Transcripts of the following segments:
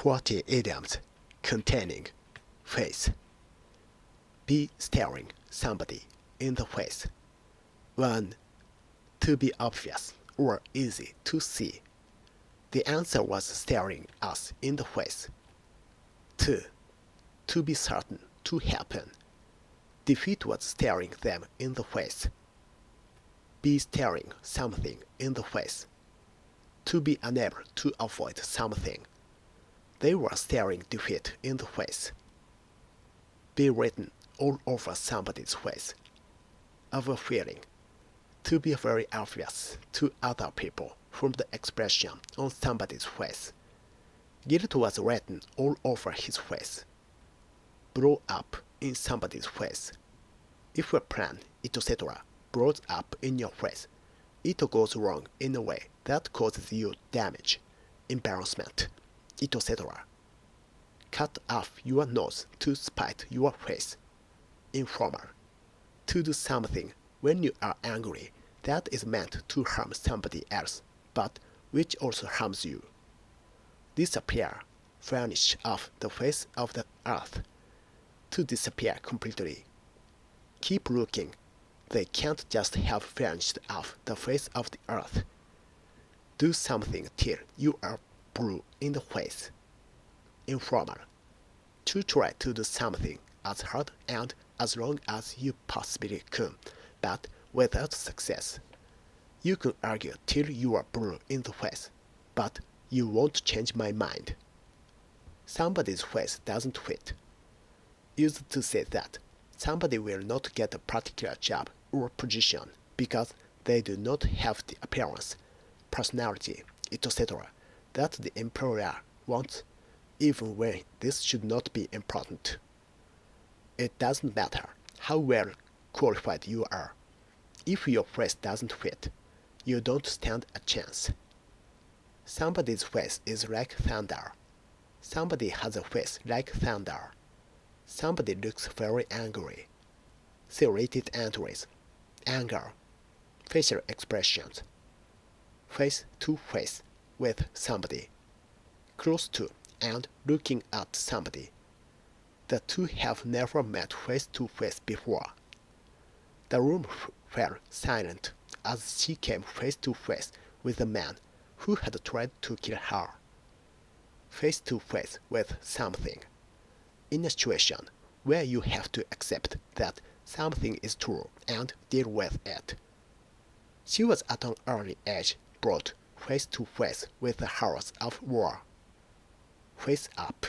20 idioms containing face. Be staring somebody in the face. 1. To be obvious or easy to see. The answer was staring us in the face. 2. To be certain to happen. Defeat was staring them in the face. Be staring something in the face. To be unable to avoid something. They were staring defeat in the face. Be written all over somebody's face. Our feeling. To be very obvious to other people from the expression on somebody's face. Guilt was written all over his face. Blow up in somebody's face. If a plan, etc., blows up in your face, it goes wrong in a way that causes you damage, embarrassment, etc. Cut off your nose to spite your face. Informal. To do something when you are angry that is meant to harm somebody else, but which also harms you. Disappear. Vanish off the face of the earth. To disappear completely. Keep looking. They can't just have vanished off the face of the earth. Do something till you are blue in the face. Informal. To try to do something as hard and as long as you possibly can, but without success. You can argue till you are blue in the face, but you won't change my mind. Somebody's face doesn't fit. Used to say that somebody will not get a particular job or position because they do not have the appearance, personality, etc. that the employer wants, even when this should not be important. It doesn't matter how well qualified you are. If your face doesn't fit, you don't stand a chance. Somebody's face is like thunder. Somebody has a face like thunder. Somebody looks very angry. Serrated entries. Anger. Facial expressions. Face to face with somebody. Close to and looking at somebody. The two have never met face to face before. The room fell silent as she came face to face with the man who had tried to kill her. Face to face with something. In a situation where you have to accept that something is true and deal with it. She was at an early age brought face to face with the horrors of war. Face up,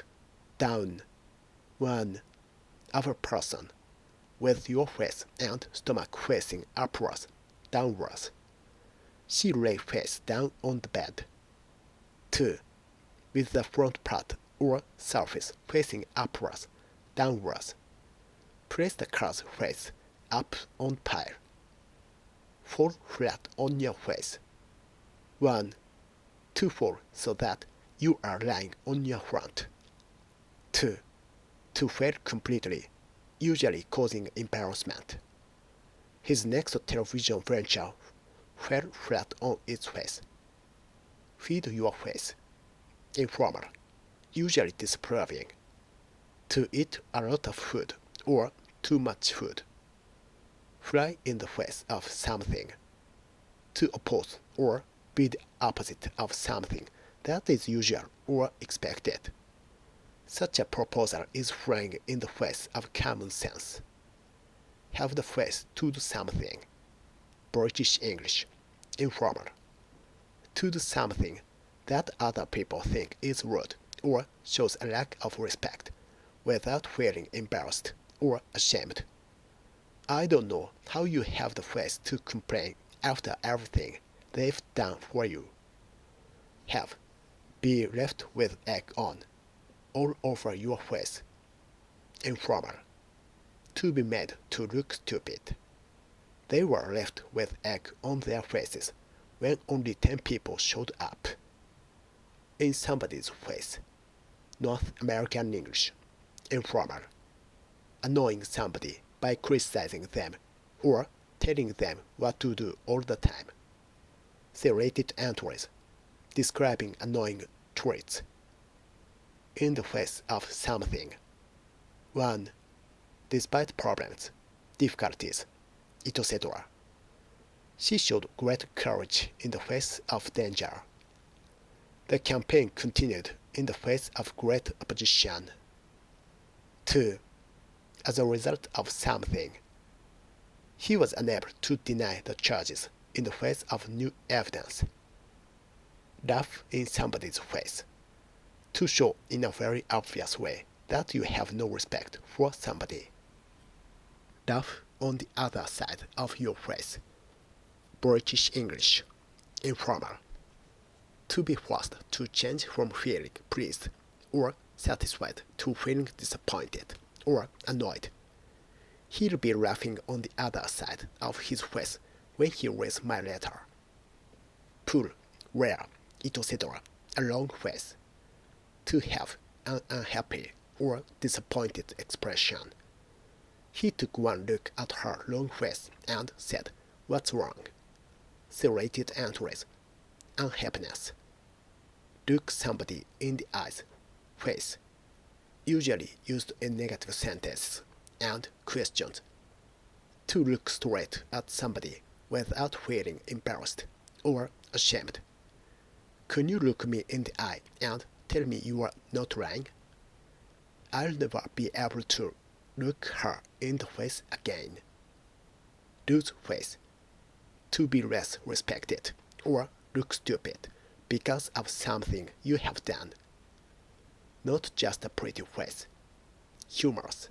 down, one other person, with your face and stomach facing upwards, downwards. She lay face down on the bed. 2. With the front part or surface facing upwards, downwards. Place the car's face up on pile. Fall flat on your face. 1. To fall so that you are lying on your front. 2. To fail completely, usually causing embarrassment. His next television venture fell flat on its face. Feed your face. Informal, usually disapproving. To eat a lot of food or too much food. Fly in the face of something. To oppose or be the opposite of something that is usual or expected. Such a proposal is flying in the face of common sense. Have the face to do something. British English. Informal. To do something that other people think is rude or shows a lack of respect without feeling embarrassed or ashamed. I don't know how you have the face to complain after everything they've done for you. Have. Be left with egg on, all over your face. Informal. To be made to look stupid. They were left with egg on their faces when only 10 people showed up. In somebody's face. North American English. Informal. Annoying somebody by criticizing them or telling them what to do all the time. Serrated entries. Describing annoying traits. in the face of something. 1. Despite problems, difficulties, etc. She showed great courage in the face of danger. The campaign continued in the face of great opposition. 2. As a result of something, he was unable to deny the charges in the face of new evidence. Laugh in somebody's face, to show in a very obvious way that you have no respect for somebody. Laugh on the other side of your face. British English, informal. To be forced to change from feeling pleased or satisfied to feeling disappointed or annoyed. He'll be laughing on the other side of his face when he reads my letter. Pull, wear, etc. a long face. To have an unhappy or disappointed expression. He took one look at her long face and said, "What's wrong?" Serrated entries. Unhappiness. Look somebody in the eyes. Face. Usually used in negative sentences and questions. To look straight at somebody without feeling embarrassed or ashamed. Can you look me in the eye and tell me you are not lying? I'll never be able to look her in the face again. Lose face. To be less respected or look stupid because of something you have done. Not just a pretty face. Humorous.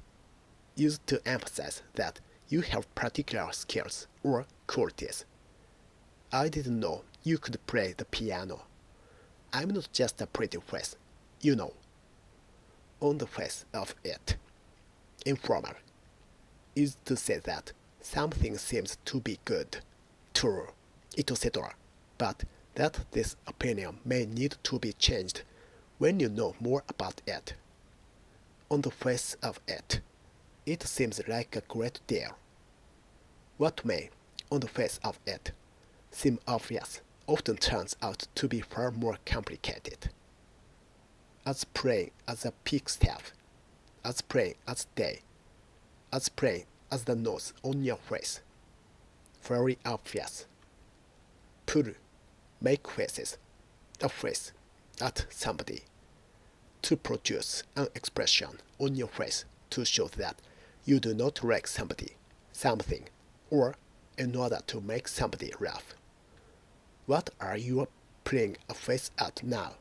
Used to emphasize that you have particular skills or qualities. I didn't know you could play the piano. I'm not just a pretty face, you know. On the face of it. Informal. Used to say that something seems to be good, true, etc. But that this opinion may need to be changed when you know more about it. On the face of it, it seems like a great deal. What may, on the face of it, seem obvious often turns out to be far more complicated. As plain as a pikestaff, as plain as day, as plain as the nose on your face. Very obvious. Pull, make faces, a face, at somebody. To produce an expression on your face to show that you do not like somebody, something, or in order to make somebody laugh. What are you playing a face at now?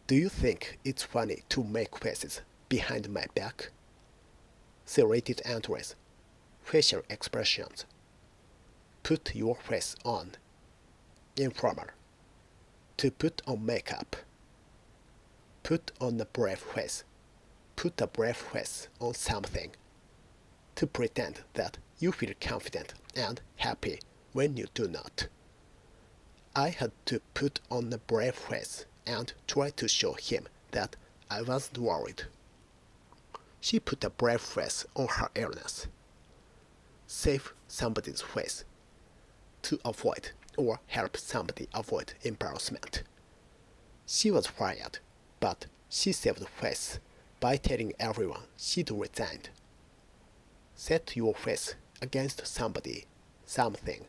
Do you think it's funny to make faces behind my back? Serrated entries. Facial expressions. Put your face on. Informal. To put on makeup. Put on a brave face. Put a brave face on something. To pretend that you feel confident and happy when you do not. I had to put on a brave face and try to show him that I wasn't worried. She put a brave face on her illness. Save somebody's face. To avoid or help somebody avoid embarrassment. She was fired, but she saved face by telling everyone she'd resigned. Set your face against somebody, something,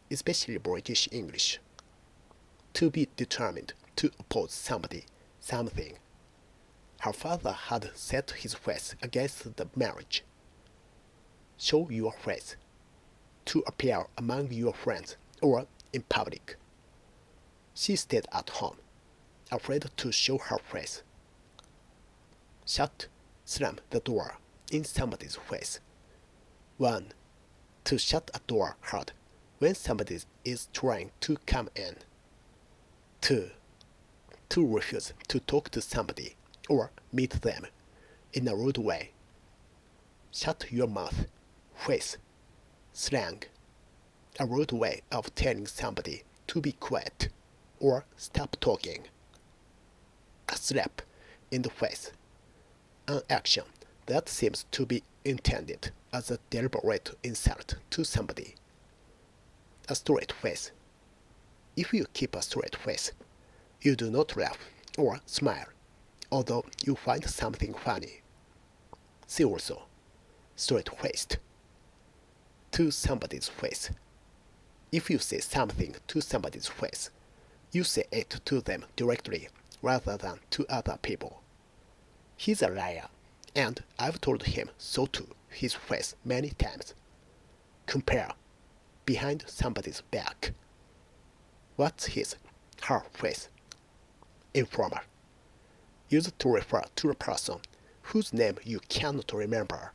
especially British English. To be determined to oppose somebody, something. Her father had set his face against the marriage. Show your face. To appear among your friends or in public. She stayed at home, afraid to show her face. Shut, slam the door in somebody's face. 1. To shut a door hard when somebody is trying to come in. 2. To refuse to talk to somebody or meet them in a rude way. Shut your mouth, face, slang. A rude way of telling somebody to be quiet or stop talking. A slap in the face. An action that seems to be intended as a deliberate insult to somebody. A straight face. If you keep a straight face, you do not laugh or smile, although you find something funny. See also, straight-faced. To somebody's face. If you say something to somebody's face, you say it to them directly rather than to other people. He's a liar, and I've told him so to his face many times. Compare behind somebody's back. What's his, her face? Informal. Used to refer to a person whose name you cannot remember.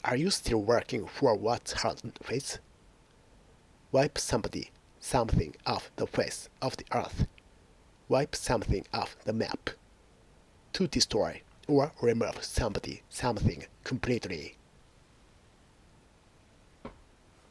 Are you still working for what's her face? Wipe something off the face of the earth. Wipe something off the map. To destroy or remove something completely.